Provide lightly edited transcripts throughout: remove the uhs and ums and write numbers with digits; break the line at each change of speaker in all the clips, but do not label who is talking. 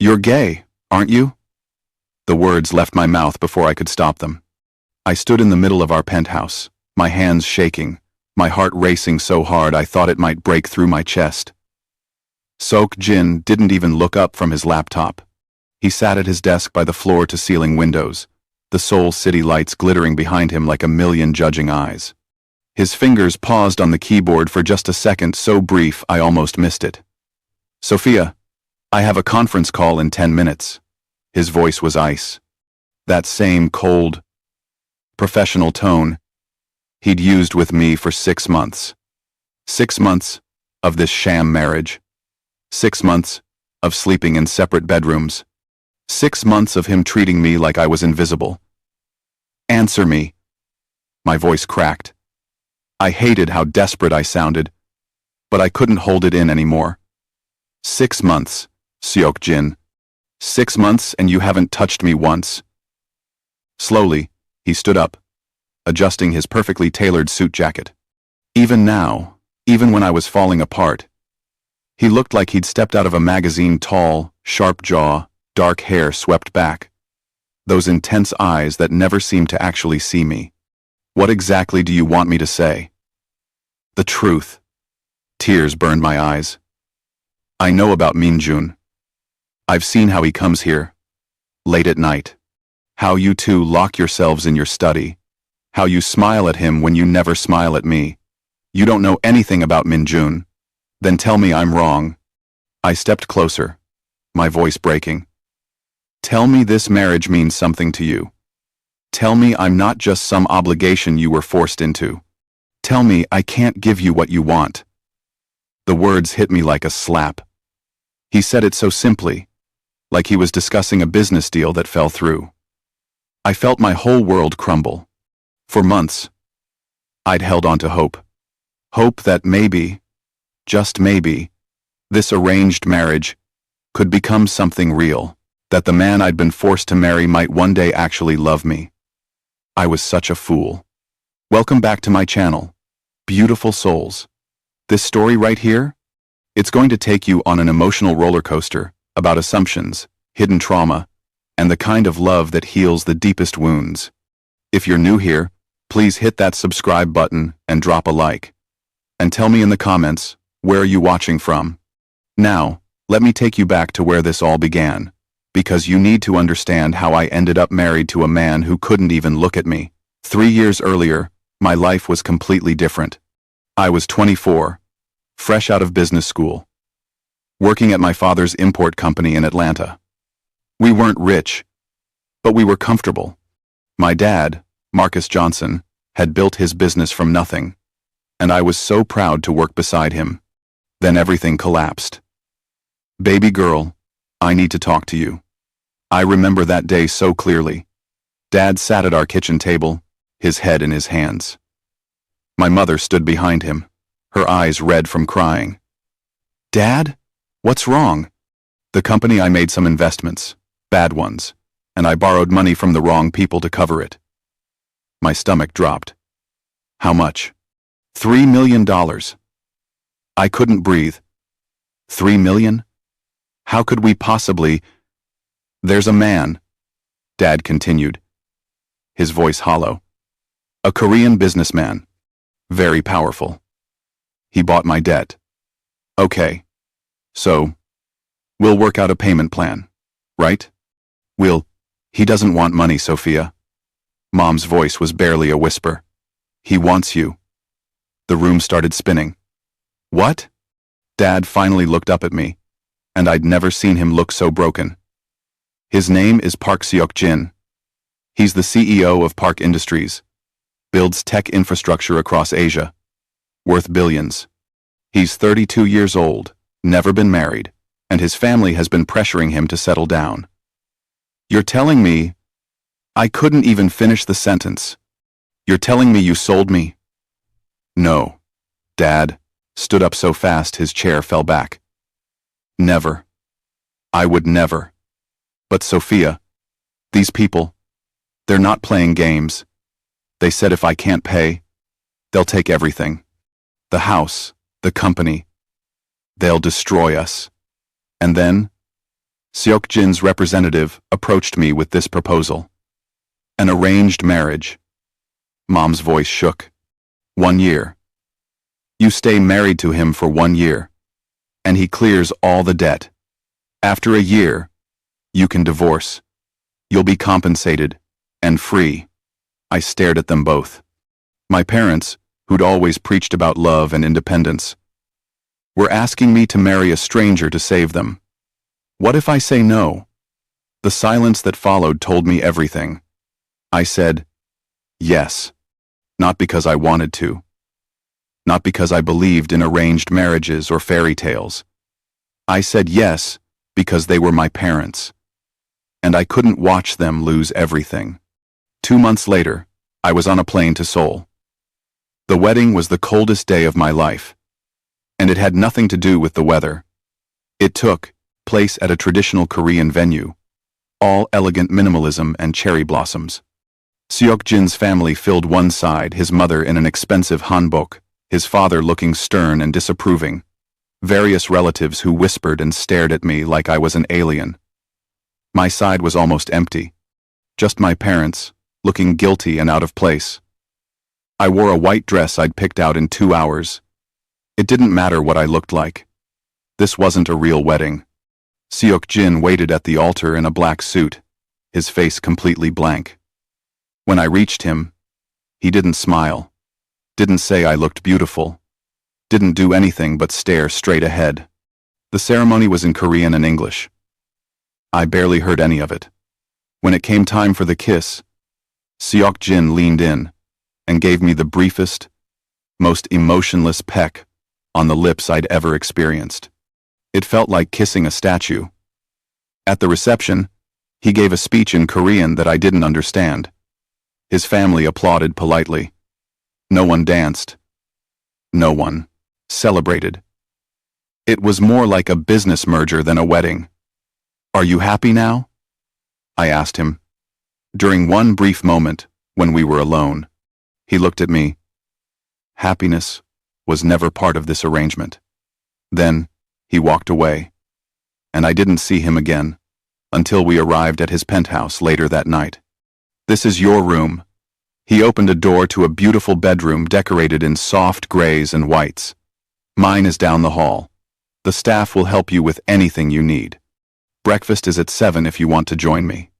You're gay, aren't you? The words left my mouth before I could stop them. I stood in the middle of our penthouse, my hands shaking, my heart racing so hard I thought it might break through my chest. Seok-Jin didn't even look up from his laptop. He sat at his desk by the floor-to-ceiling windows, the Seoul city lights glittering behind him like a million judging eyes. His fingers paused on the keyboard for just a second so brief I almost missed it. "Sophia, I have a conference call in 10 minutes. His voice was ice. That same cold, professional tone he'd used with me for 6 months. 6 months of this sham marriage. 6 months of sleeping in separate bedrooms. 6 months of him treating me like I was invisible. "Answer me." My voice cracked. I hated how desperate I sounded, but I couldn't hold it in anymore. 6 months, Seok-Jin. 6 months and you haven't touched me once. Slowly, he stood up, adjusting his perfectly tailored suit jacket. Even now, even when I was falling apart, he looked like he'd stepped out of a magazine. Tall, sharp jaw, dark hair swept back. Those intense eyes that never seemed to actually see me. "What exactly do you want me to say?" "The truth." Tears burned my eyes. "I know about Minjun. I've seen how he comes here, late at night. How you two lock yourselves in your study. How you smile at him when you never smile at me. You don't know anything about Minjun. Then tell me I'm wrong." I stepped closer, my voice breaking. "Tell me this marriage means something to you. Tell me I'm not just some obligation you were forced into. Tell me I can't give you what you want." The words hit me like a slap. He said it so simply, like he was discussing a business deal that fell through. I felt my whole world crumble. For months, I'd held on to hope. Hope that maybe, just maybe, this arranged marriage could become something real, that the man I'd been forced to marry might one day actually love me. I was such a fool. Welcome back to my channel, beautiful souls. This story right here, it's going to take you on an emotional roller coaster about assumptions, hidden trauma, and the kind of love that heals the deepest wounds. If you're new here, please hit that subscribe button and drop a like. And tell me in the comments, where are you watching from? Now, let me take you back to where this all began, because you need to understand how I ended up married to a man who couldn't even look at me. 3 years earlier, my life was completely different. I was 24, fresh out of business school, working at my father's import company in Atlanta. We weren't rich, but we were comfortable. My dad, Marcus Johnson, had built his business from nothing, and I was so proud to work beside him. Then everything collapsed. "Baby girl, I need to talk to you." I remember that day so clearly. Dad sat at our kitchen table, his head in his hands. My mother stood behind him, her eyes red from crying. "Dad? What's wrong?" "The company, I made some investments, bad ones, and I borrowed money from the wrong people to cover it." My stomach dropped. "How much?" $3 million. I couldn't breathe. 3 million? How could we possibly... "There's a man," Dad continued, his voice hollow. "A Korean businessman. Very powerful. He bought my debt." "Okay. So, we'll work out a payment plan, right? He doesn't want money, Sophia." Mom's voice was barely a whisper. "He wants you." The room started spinning. "What?" Dad finally looked up at me, and I'd never seen him look so broken. "His name is Park Seok-Jin. He's the CEO of Park Industries, builds tech infrastructure across Asia, worth billions. He's 32 years old, never been married, and his family has been pressuring him to settle down." "You're telling me..." I couldn't even finish the sentence. "You're telling me you sold me?" "No." Dad stood up so fast his chair fell back. "Never. I would never. But Sophia, these people, they're not playing games. They said if I can't pay, they'll take everything. The house, the company. They'll destroy us. And then, Seok-Jin's representative approached me with this proposal. An arranged marriage. Mom's voice shook. 1 year. You stay married to him for 1 year, and he clears all the debt. After a year, you can divorce. You'll be compensated and free. I stared at them both. My parents, who'd always preached about love and independence, were asking me to marry a stranger to save them. What if I say no? The silence that followed told me everything. I said, yes. Not because I wanted to. Not because I believed in arranged marriages or fairy tales. I said yes because they were my parents, and I couldn't watch them lose everything. 2 months later, I was on a plane to Seoul. The wedding was the coldest day of my life, and it had nothing to do with the weather. It took place at a traditional Korean venue, all elegant minimalism and cherry blossoms. Seok-Jin's family filled one side, his mother in an expensive hanbok, his father looking stern and disapproving, various relatives who whispered and stared at me like I was an alien. My side was almost empty, just my parents, looking guilty and out of place. I wore a white dress I'd picked out in 2 hours. It didn't matter what I looked like. This wasn't a real wedding. Seok-Jin waited at the altar in a black suit, his face completely blank. When I reached him, he didn't smile, didn't say I looked beautiful, didn't do anything but stare straight ahead. The ceremony was in Korean and English. I barely heard any of it. When it came time for the kiss, Seok-Jin leaned in and gave me the briefest, most emotionless peck on the lips I'd ever experienced. It felt like kissing a statue. At the reception, he gave a speech in Korean that I didn't understand. His family applauded politely. No one danced. No one celebrated. It was more like a business merger than a wedding. Are you happy now? I asked him. During one brief moment, when we were alone, he looked at me. Happiness was never part of this arrangement. Then, he walked away, and I didn't see him again until we arrived at his penthouse later that night. This is your room. He opened a door to a beautiful bedroom decorated in soft grays and whites. Mine is down the hall. The staff will help you with anything you need. Breakfast is at 7 if you want to join me.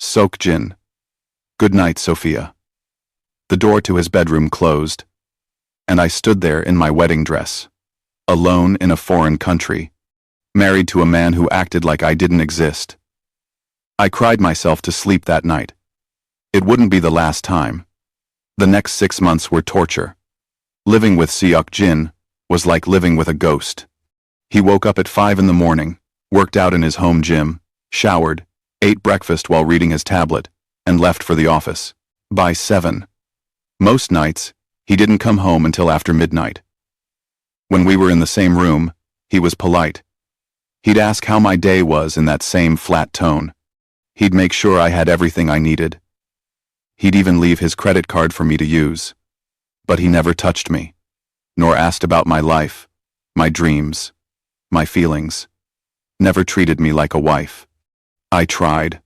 Seok-Jin. Good night, Sophia. The door to his bedroom closed, and I stood there in my wedding dress, alone in a foreign country, married to a man who acted like I didn't exist. I cried myself to sleep that night. It wouldn't be the last time. The next 6 months were torture. Living with Seok-Jin was like living with a ghost. He woke up at 5 in the morning, worked out in his home gym, showered, ate breakfast while reading his tablet, and left for the office. By 7. Most nights, he didn't come home until after midnight. When we were in the same room, he was polite. He'd ask how my day was in that same flat tone. He'd make sure I had everything I needed. He'd even leave his credit card for me to use. But he never touched me, nor asked about my life, my dreams, my feelings. Never treated me like a wife. I tried.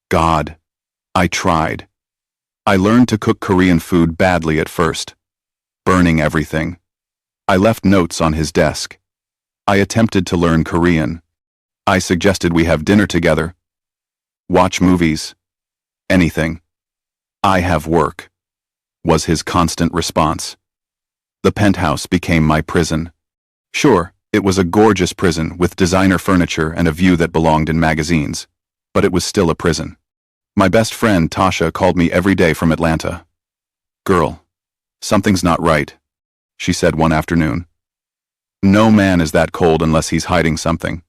God, I tried. I learned to cook Korean food badly at first, burning everything. I left notes on his desk. I attempted to learn Korean. I suggested we have dinner together, watch movies, anything. I have work, was his constant response. The penthouse became my prison. Sure, it was a gorgeous prison with designer furniture and a view that belonged in magazines, but it was still a prison. My best friend, Tasha, called me every day from Atlanta. Girl, something's not right, she said one afternoon. No man is that cold unless he's hiding something.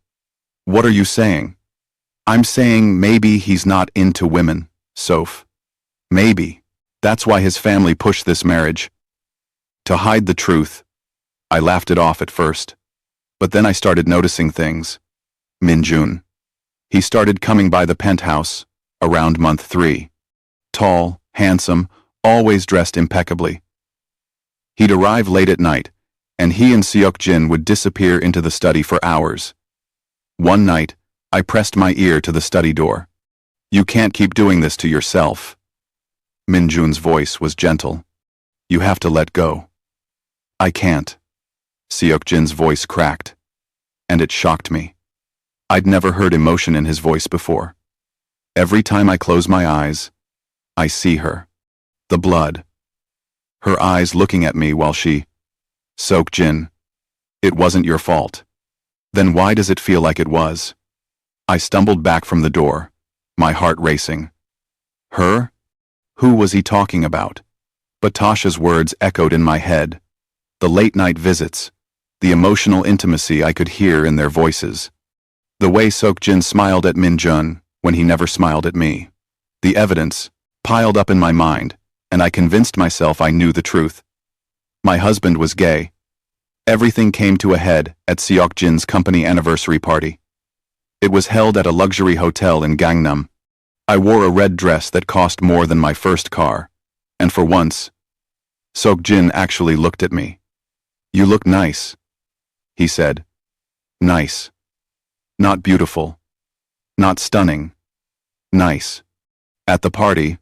What are you saying? I'm saying maybe he's not into women, Soph. Maybe. That's why his family pushed this marriage. To hide the truth. I laughed it off at first. But then I started noticing things. Minjun. He started coming by the penthouse around month 3. Tall, handsome, always dressed impeccably. He'd arrive late at night, and he and Seok-Jin would disappear into the study for hours. One night, I pressed my ear to the study door. You can't keep doing this to yourself. Minjun's voice was gentle. You have to let go. I can't. Seok-Jin's voice cracked. And it shocked me. I'd never heard emotion in his voice before. Every time I close my eyes, I see her. The blood. Her eyes looking at me while she... Seok-Jin. It wasn't your fault. Then why does it feel like it was? I stumbled back from the door, my heart racing. Her? Who was he talking about? But Tasha's words echoed in my head. The late-night visits, the emotional intimacy I could hear in their voices. The way Seok-Jin smiled at Minjun when he never smiled at me. The evidence piled up in my mind, and I convinced myself I knew the truth. My husband was gay. Everything came to a head at Seok-Jin's company anniversary party. It was held at a luxury hotel in Gangnam. I wore a red dress that cost more than my first car, and for once, Seok-Jin actually looked at me. You look nice, he said. Nice. Not beautiful. Not stunning. Nice. At the party,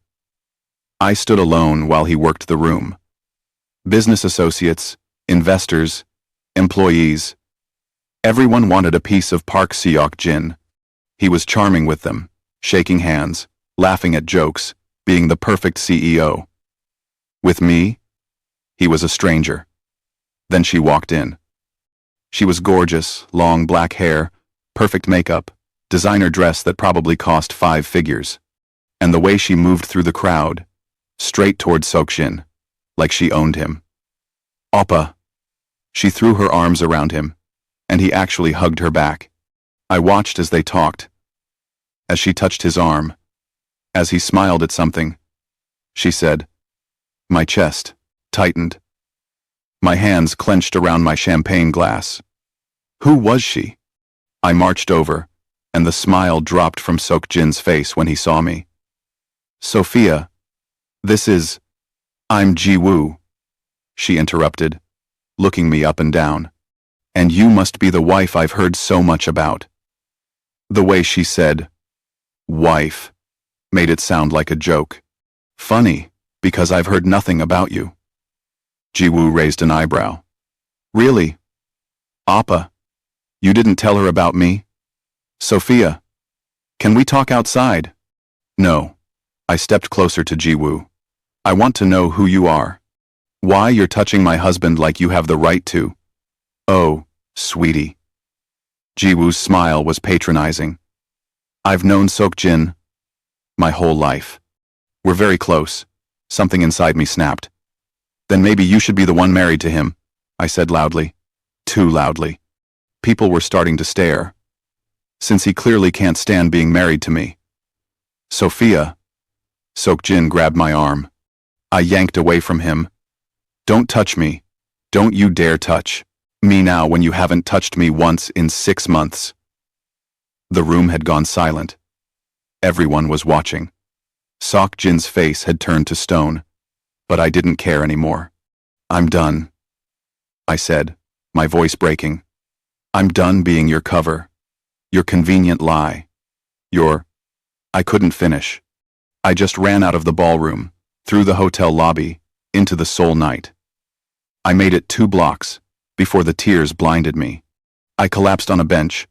I stood alone while he worked the room. Business associates, investors, employees. Everyone wanted a piece of Park Seok-Jin. He was charming with them, shaking hands, laughing at jokes, being the perfect CEO. With me, he was a stranger. Then she walked in. She was gorgeous, long black hair, perfect makeup, designer dress that probably cost 5 figures. And the way she moved through the crowd, straight toward Seok-Jin, like she owned him. Oppa. She threw her arms around him, and he actually hugged her back. I watched as they talked, as she touched his arm, as he smiled at something. She said, my chest tightened. My hands clenched around my champagne glass. Who was she? I marched over, and the smile dropped from Seok-Jin's face when he saw me. Sophia, this is... I'm Ji-woo, she interrupted, looking me up and down. And you must be the wife I've heard so much about. The way she said, wife, made it sound like a joke. Funny, because I've heard nothing about you. Ji-woo raised an eyebrow. Really? Appa, you didn't tell her about me? Sophia, can we talk outside? No. I stepped closer to Ji-woo. I want to know who you are. Why you're touching my husband like you have the right to. Oh, sweetie. Ji-woo's smile was patronizing. I've known Seok-Jin my whole life. We're very close. Something inside me snapped. Then maybe you should be the one married to him, I said loudly. Too loudly. People were starting to stare. Since he clearly can't stand being married to me. Sophia. Seok-Jin grabbed my arm. I yanked away from him. Don't touch me. Don't you dare touch me now when you haven't touched me once in 6 months. The room had gone silent. Everyone was watching. Seok-Jin's face had turned to stone, but I didn't care anymore. I'm done, I said, my voice breaking. I'm done being your cover, your convenient lie, your... I couldn't finish. I just ran out of the ballroom, through the hotel lobby, into the Seoul night. I made it 2 blocks, before the tears blinded me. I collapsed on a bench,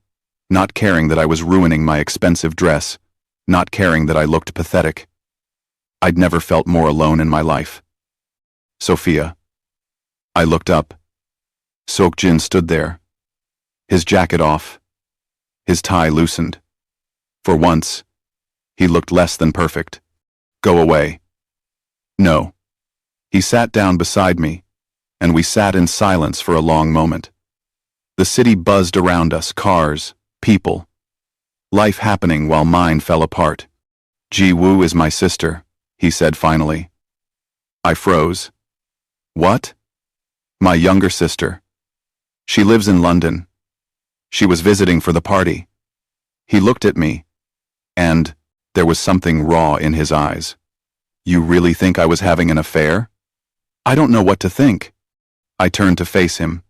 not caring that I was ruining my expensive dress, not caring that I looked pathetic. I'd never felt more alone in my life. Sophia. I looked up. Seok-Jin stood there, his jacket off, his tie loosened. For once, he looked less than perfect. Go away. No. He sat down beside me, and we sat in silence for a long moment. The city buzzed around us, cars, people. Life happening while mine fell apart. Ji-woo is my sister, he said finally. I froze. What? My younger sister. She lives in London. She was visiting for the party. He looked at me, and there was something raw in his eyes. You really think I was having an affair? I don't know what to think. I turned to face him.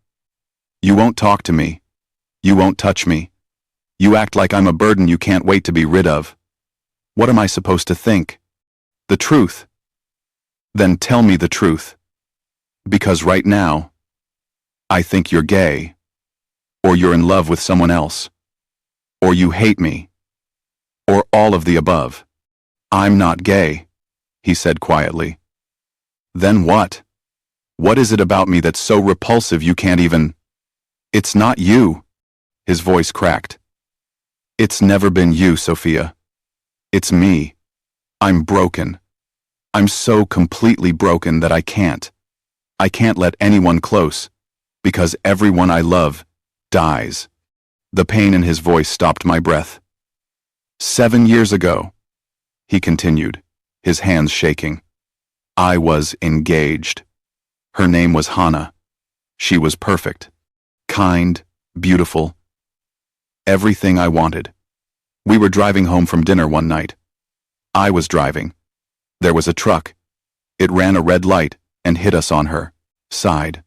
You won't talk to me. You won't touch me. You act like I'm a burden you can't wait to be rid of. What am I supposed to think? The truth. Then tell me the truth. Because right now, I think you're gay. Or you're in love with someone else. Or you hate me. Or all of the above. I'm not gay, he said quietly. Then what? What is it about me that's so repulsive you can't even... It's not you. His voice cracked. It's never been you, Sophia. It's me. I'm broken. I'm so completely broken that I can't let anyone close, because everyone I love dies. The pain in his voice stopped my breath. 7 years ago, he continued, his hands shaking, I was engaged. Her name was Hannah. She was perfect, kind, beautiful, everything I wanted. We were driving home from dinner one night. I was driving. There was a truck. It ran a red light and hit us on her side.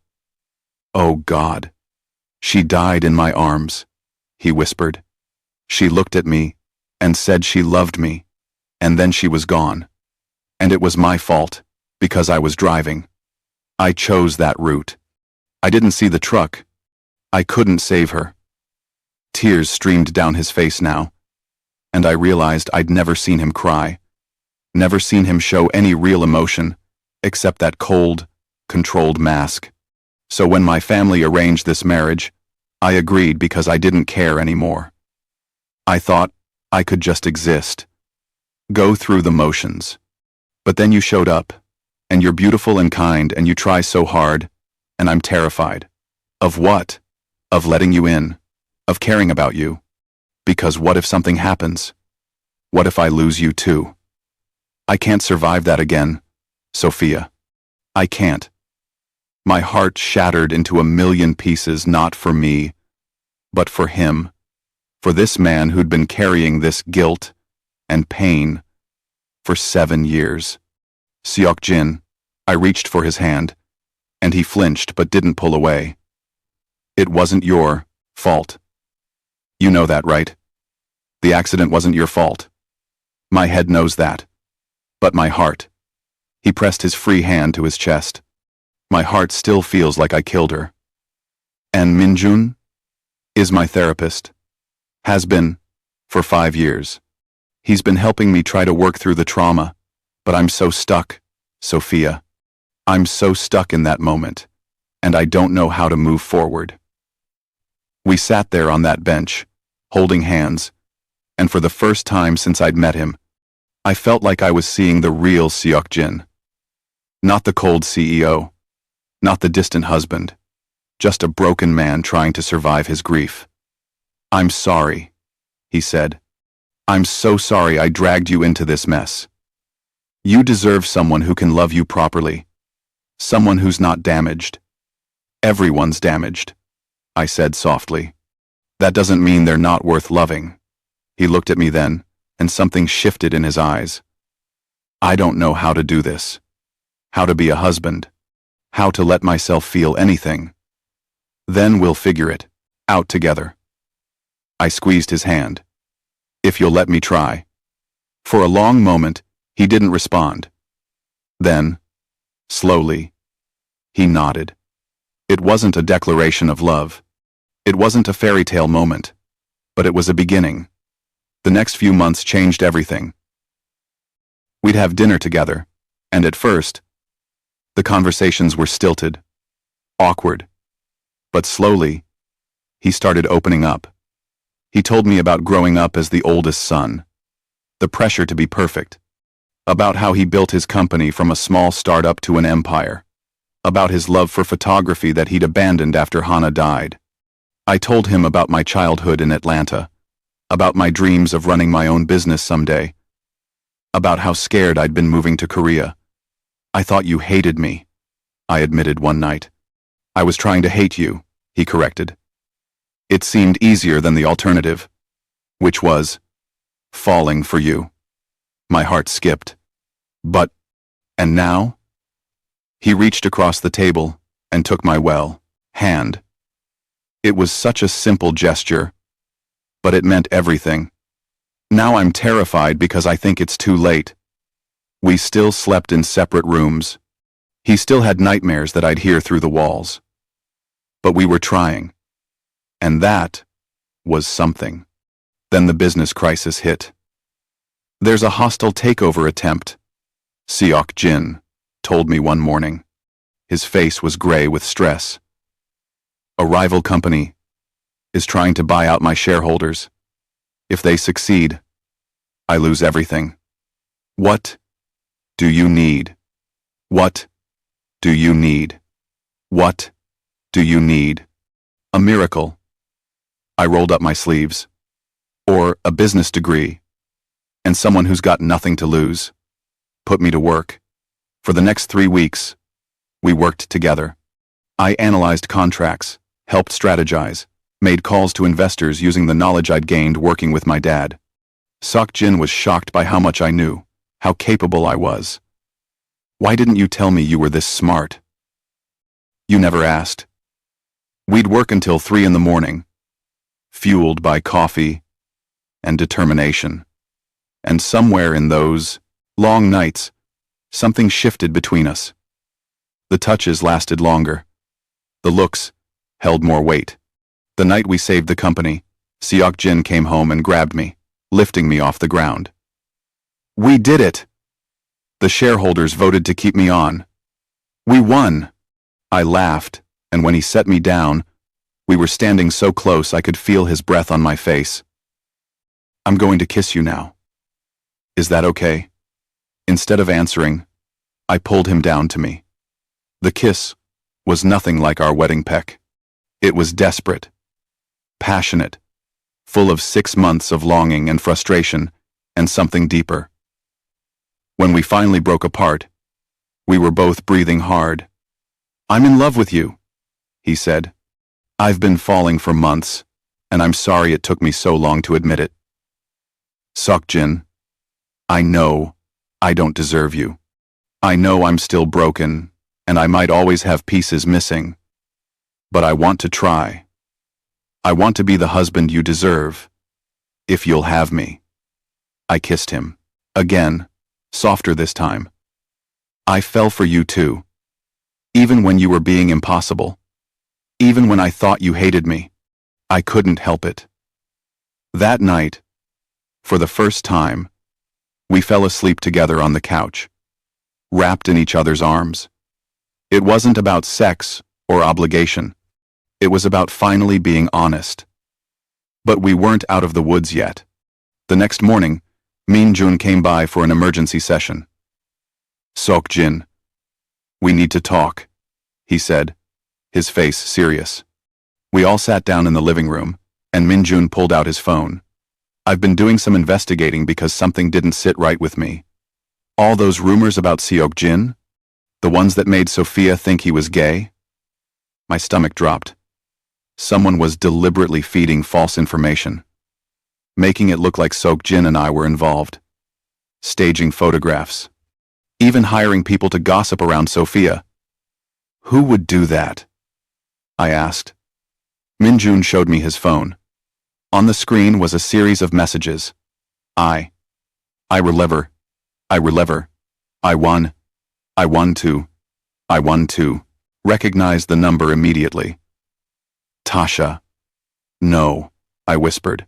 Oh God. She died in my arms, he whispered. She looked at me and said she loved me, and then she was gone. And it was my fault, because I was driving. I chose that route. I didn't see the truck. I couldn't save her. Tears streamed down his face now, and I realized I'd never seen him cry, never seen him show any real emotion, except that cold, controlled mask. So when my family arranged this marriage, I agreed because I didn't care anymore. I thought I could just exist, go through the motions. But then you showed up, and you're beautiful and kind, and you try so hard, and I'm terrified. Of what? Of letting you in, of caring about you. Because what if something happens? What if I lose you too? I can't survive that again, Sophia. I can't. My heart shattered into a million pieces, not for me, but for him, for this man who'd been carrying this guilt and pain for 7 years. Seok-Jin, I reached for his hand, and he flinched but didn't pull away. It wasn't your fault. You know that, right? The accident wasn't your fault. My head knows that. But my heart. He pressed his free hand to his chest. My heart still feels like I killed her. And Minjun is my therapist. Has been for 5 years. He's been helping me try to work through the trauma, but I'm so stuck, Sophia. I'm so stuck in that moment, and I don't know how to move forward. We sat there on that bench, holding hands, and for the first time since I'd met him, I felt like I was seeing the real Seok-Jin. Not the cold CEO, not the distant husband, just a broken man trying to survive his grief. I'm sorry, he said. I'm so sorry I dragged you into this mess. You deserve someone who can love you properly, someone who's not damaged. Everyone's damaged, I said softly. That doesn't mean they're not worth loving. He looked at me then, and something shifted in his eyes. I don't know how to do this. How to be a husband. How to let myself feel anything. Then we'll figure it out together. I squeezed his hand. If you'll let me try. For a long moment, he didn't respond. Then, slowly, he nodded. It wasn't a declaration of love. It wasn't a fairy tale moment. But it was a beginning. The next few months changed everything. We'd have dinner together, and at first, the conversations were stilted, awkward. But slowly, he started opening up. He told me about growing up as the oldest son, the pressure to be perfect, about how he built his company from a small startup to an empire, about his love for photography that he'd abandoned after Hannah died. I told him about my childhood in Atlanta, about my dreams of running my own business someday, about how scared I'd been moving to Korea. I thought you hated me, I admitted one night. I was trying to hate you, he corrected. It seemed easier than the alternative, which was falling for you. My heart skipped. But, and now? He reached across the table and took my hand. It was such a simple gesture, but it meant everything. Now I'm terrified because I think it's too late. We still slept in separate rooms. He still had nightmares that I'd hear through the walls. But we were trying. And that was something. Then the business crisis hit. There's a hostile takeover attempt, Seok-Jin told me one morning. His face was gray with stress. A rival company is trying to buy out my shareholders. If they succeed, I lose everything. What do you need? What do you need? What do you need? A miracle. I rolled up my sleeves. Or a business degree. And someone who's got nothing to lose. Put me to work. For the next 3 weeks, we worked together. I analyzed contracts, helped strategize, made calls to investors using the knowledge I'd gained working with my dad. Seok-Jin was shocked by how much I knew, how capable I was. Why didn't you tell me you were this smart? You never asked. We'd work until 3 in the morning, fueled by coffee and determination. And somewhere in those long nights, something shifted between us. The touches lasted longer. The looks held more weight. The night we saved the company, Seok-Jin came home and grabbed me, lifting me off the ground. We did it! The shareholders voted to keep me on. We won! I laughed, and when he set me down, we were standing so close I could feel his breath on my face. I'm going to kiss you now. Is that okay? Instead of answering, I pulled him down to me. The kiss was nothing like our wedding peck. It was desperate, passionate, full of 6 months of longing and frustration, and something deeper. When we finally broke apart, we were both breathing hard. I'm in love with you, he said. I've been falling for months, and I'm sorry it took me so long to admit it. Seok-Jin, I know I don't deserve you. I know I'm still broken, and I might always have pieces missing. But I want to try. I want to be the husband you deserve, if you'll have me. I kissed him. Again, softer this time. I fell for you too. Even when you were being impossible. Even when I thought you hated me. I couldn't help it. That night, for the first time, we fell asleep together on the couch, wrapped in each other's arms. It wasn't about sex or obligation. It was about finally being honest. But we weren't out of the woods yet. The next morning, Min-jun came by for an emergency session. Seok-Jin, we need to talk, he said, his face serious. We all sat down in the living room, and Min-jun pulled out his phone. I've been doing some investigating because something didn't sit right with me. All those rumors about Seok-Jin, the ones that made Sophia think he was gay? My stomach dropped. Someone was deliberately feeding false information, making it look like Seok-Jin and I were involved, staging photographs, even hiring people to gossip around Sophia. Who would do that? I asked. Min-jun showed me his phone. On the screen was a series of messages. I won to, recognized the number immediately. Tasha. No, I whispered.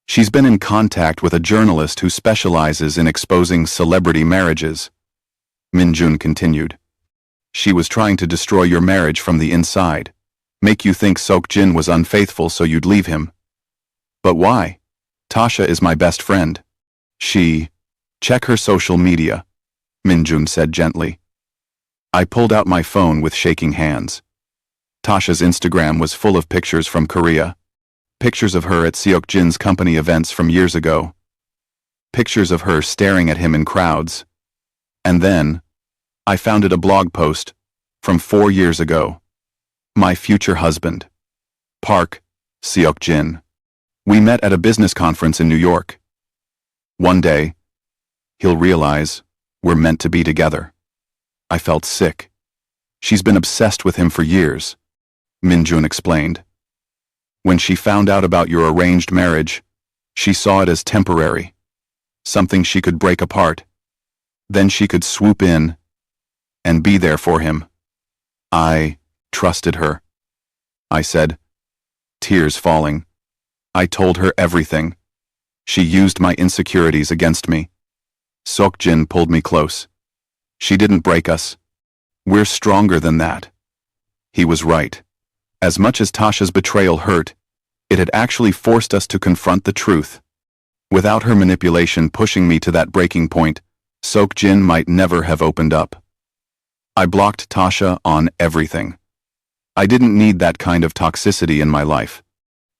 She's been in contact with a journalist who specializes in exposing celebrity marriages. Min-jun continued. She was trying to destroy your marriage from the inside, make you think Seok-Jin was unfaithful so you'd leave him. But why? Tasha is my best friend. Check her social media, Min-jun said gently. I pulled out my phone with shaking hands. Tasha's Instagram was full of pictures from Korea. Pictures of her at Seok-Jin's company events from years ago. Pictures of her staring at him in crowds. And then, I found a blog post from 4 years ago. My future husband. Park, Seok-Jin. We met at a business conference in New York. One day, he'll realize we're meant to be together. I felt sick. She's been obsessed with him for years, Min-jun explained. When she found out about your arranged marriage, she saw it as temporary, something she could break apart. Then she could swoop in and be there for him. I trusted her. I said, tears falling. I told her everything. She used my insecurities against me. Seok-Jin pulled me close. She didn't break us. We're stronger than that. He was right. As much as Tasha's betrayal hurt, it had actually forced us to confront the truth. Without her manipulation pushing me to that breaking point, Seok-Jin might never have opened up. I blocked Tasha on everything. I didn't need that kind of toxicity in my life.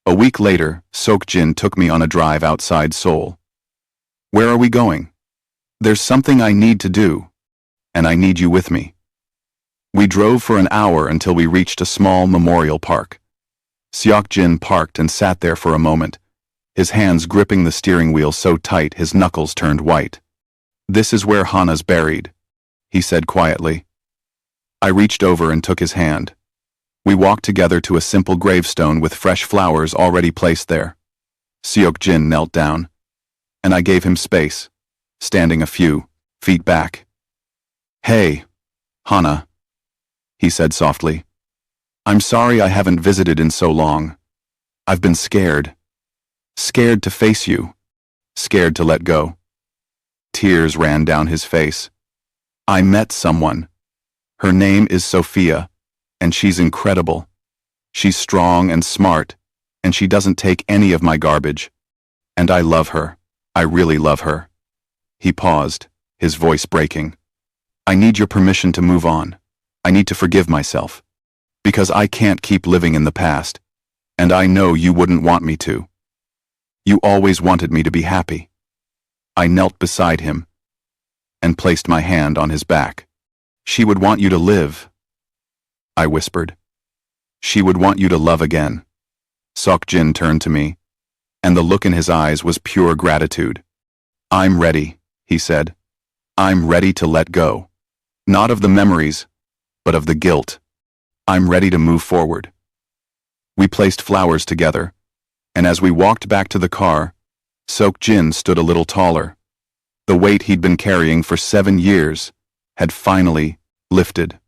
A week later, Seok-Jin took me on a drive outside Seoul. Where are we going? There's something I need to do, and I need you with me. We drove for an hour until we reached a small memorial park. Seok-Jin parked and sat there for a moment, his hands gripping the steering wheel so tight his knuckles turned white. This is where Hana's buried, he said quietly. I reached over and took his hand. We walked together to a simple gravestone with fresh flowers already placed there. Seok-Jin knelt down, and I gave him space, standing a few feet back. Hey, Hana, he said softly. I'm sorry I haven't visited in so long. I've been scared. Scared to face you. Scared to let go. Tears ran down his face. I met someone. Her name is Sophia, and she's incredible. She's strong and smart, and she doesn't take any of my garbage. And I love her. I really love her. He paused, his voice breaking. I need your permission to move on. I need to forgive myself. Because I can't keep living in the past, and I know you wouldn't want me to. You always wanted me to be happy. I knelt beside him and placed my hand on his back. She would want you to live, I whispered. She would want you to love again. Seok-Jin turned to me, and the look in his eyes was pure gratitude. I'm ready, he said. I'm ready to let go. Not of the memories, but of the guilt. I'm ready to move forward. We placed flowers together, and as we walked back to the car, Seok-Jin stood a little taller. The weight he'd been carrying for 7 years had finally lifted.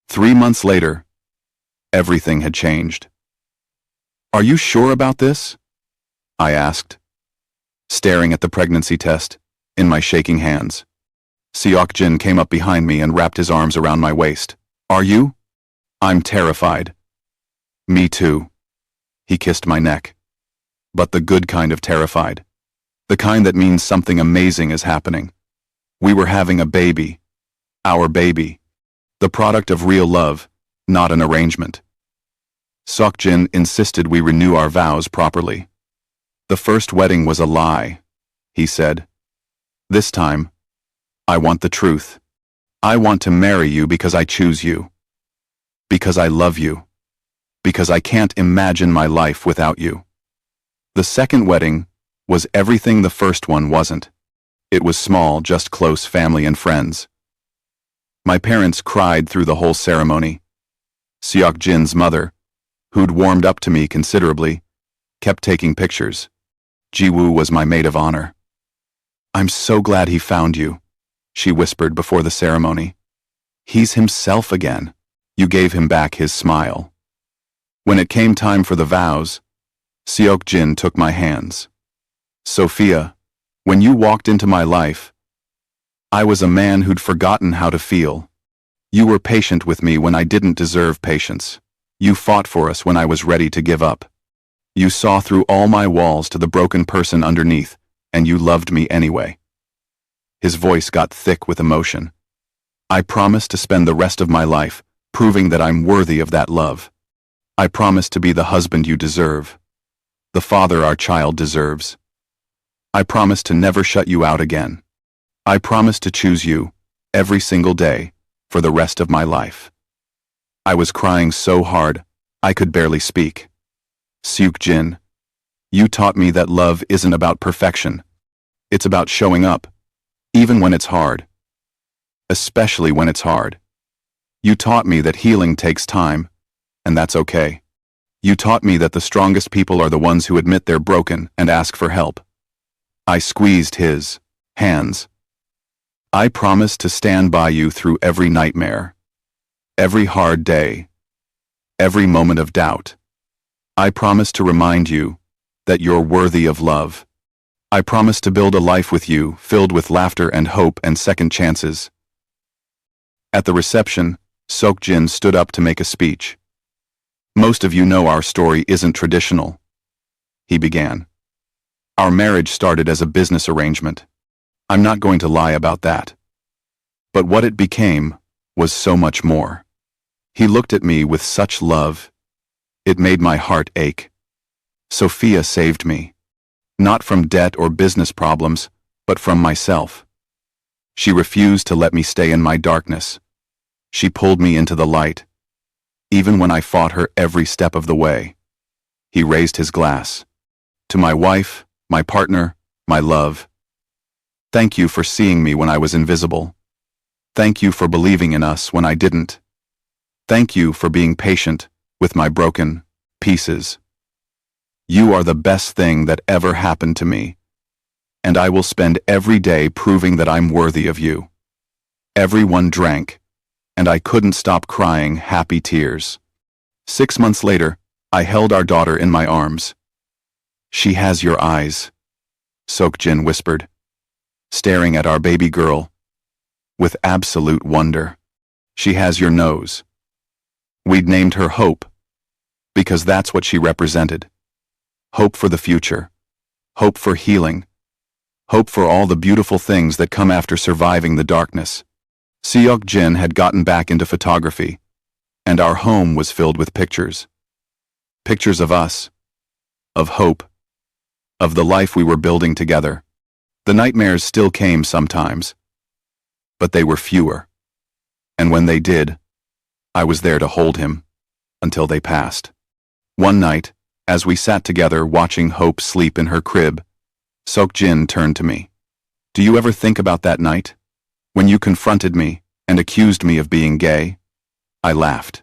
3 months later, everything had changed. Are you sure about this? I asked, staring at the pregnancy test in my shaking hands. Seok-Jin came up behind me and wrapped his arms around my waist. Are you? I'm terrified. Me too. He kissed my neck. But the good kind of terrified. The kind that means something amazing is happening. We were having a baby. Our baby. The product of real love, not an arrangement. Seok-Jin insisted we renew our vows properly. The first wedding was a lie, he said. This time, I want the truth. I want to marry you because I choose you. Because I love you. Because I can't imagine my life without you. The second wedding was everything the first one wasn't. It was small, just close family and friends. My parents cried through the whole ceremony. Seok-Jin's mother, who'd warmed up to me considerably, kept taking pictures. Ji-woo was my maid of honor. I'm so glad he found you, she whispered before the ceremony. He's himself again. You gave him back his smile. When it came time for the vows, Seok-Jin took my hands. Sophia, when you walked into my life, I was a man who'd forgotten how to feel. You were patient with me when I didn't deserve patience. You fought for us when I was ready to give up. You saw through all my walls to the broken person underneath, and you loved me anyway. His voice got thick with emotion. I promise to spend the rest of my life proving that I'm worthy of that love. I promise to be the husband you deserve, the father our child deserves. I promise to never shut you out again. I promise to choose you, every single day, for the rest of my life. I was crying so hard, I could barely speak. Seok-Jin, you taught me that love isn't about perfection. It's about showing up, even when it's hard. Especially when it's hard. You taught me that healing takes time, and that's okay. You taught me that the strongest people are the ones who admit they're broken and ask for help. I squeezed his hands. I promise to stand by you through every nightmare, every hard day, every moment of doubt. I promise to remind you that you're worthy of love. I promise to build a life with you filled with laughter and hope and second chances. At the reception, Seok-Jin stood up to make a speech. Most of you know our story isn't traditional, he began. Our marriage started as a business arrangement. I'm not going to lie about that. But what it became was so much more. He looked at me with such love. It made my heart ache. Sophia saved me. Not from debt or business problems, but from myself. She refused to let me stay in my darkness. She pulled me into the light, even when I fought her every step of the way. He raised his glass. To my wife, my partner, my love. Thank you for seeing me when I was invisible. Thank you for believing in us when I didn't. Thank you for being patient with my broken pieces. You are the best thing that ever happened to me, and I will spend every day proving that I'm worthy of you. Everyone drank, and I couldn't stop crying happy tears. 6 months later, I held our daughter in my arms. She has your eyes, Seok-Jin whispered, staring at our baby girl with absolute wonder. She has your nose. We'd named her Hope, because that's what she represented. Hope for the future. Hope for healing. Hope for all the beautiful things that come after surviving the darkness. Seok-Jin had gotten back into photography, and our home was filled with pictures. Pictures of us, of hope, of the life we were building together. The nightmares still came sometimes, but they were fewer. And when they did, I was there to hold him until they passed. One night, as we sat together watching Hope sleep in her crib, Seok-Jin turned to me. Do you ever think about that night, when you confronted me and accused me of being gay? I laughed.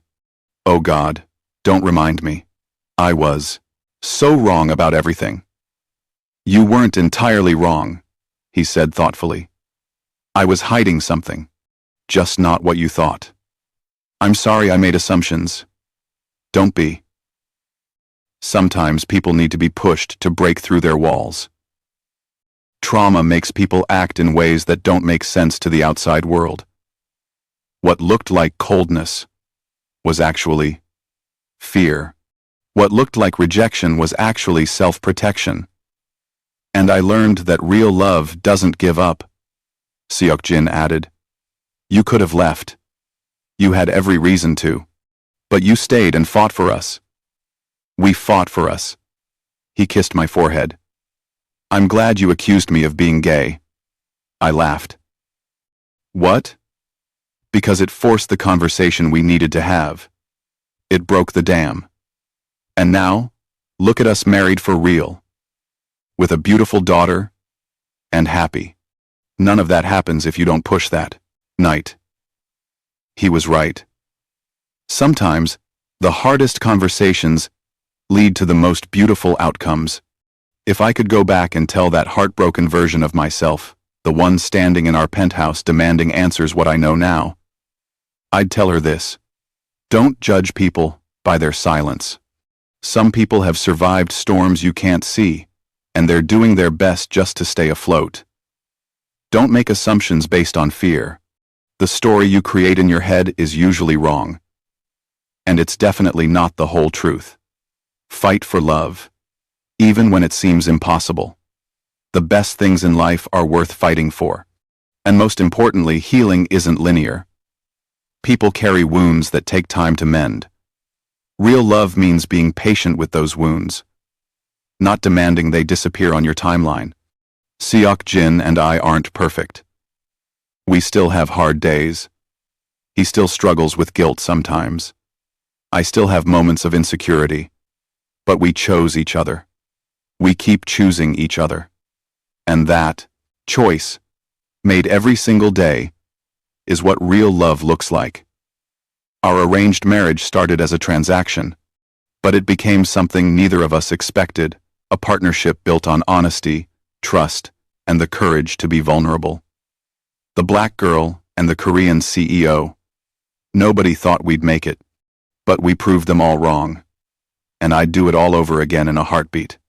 Oh God, don't remind me. I was so wrong about everything. You weren't entirely wrong, he said thoughtfully. I was hiding something, just not what you thought. I'm sorry I made assumptions. Don't be. Sometimes people need to be pushed to break through their walls. Trauma makes people act in ways that don't make sense to the outside world. What looked like coldness was actually fear. What looked like rejection was actually self-protection. And I learned that real love doesn't give up, Seok-Jin added. You could have left. You had every reason to. But you stayed and fought for us. We fought for us. He kissed my forehead. I'm glad you accused me of being gay. I laughed. What? Because it forced the conversation we needed to have. It broke the dam. And now, look at us married for real. With a beautiful daughter, and happy. None of that happens if you don't push that night. He was right. Sometimes, the hardest conversations lead to the most beautiful outcomes. If I could go back and tell that heartbroken version of myself, the one standing in our penthouse demanding answers what I know now, I'd tell her this. Don't judge people by their silence. Some people have survived storms you can't see, and they're doing their best just to stay afloat. Don't make assumptions based on fear. The story you create in your head is usually wrong. And it's definitely not the whole truth. Fight for love, even when it seems impossible. The best things in life are worth fighting for. And most importantly, healing isn't linear. People carry wounds that take time to mend. Real love means being patient with those wounds, not demanding they disappear on your timeline. Seok-Jin and I aren't perfect. We still have hard days. He still struggles with guilt sometimes. I still have moments of insecurity. But we chose each other. We keep choosing each other. And that choice, made every single day, is what real love looks like. Our arranged marriage started as a transaction, But it became something neither of us expected, a partnership built on honesty, trust, and the courage to be vulnerable. The black girl and the Korean CEO. Nobody thought we'd make it, but we proved them all wrong. And I'd do it all over again in a heartbeat.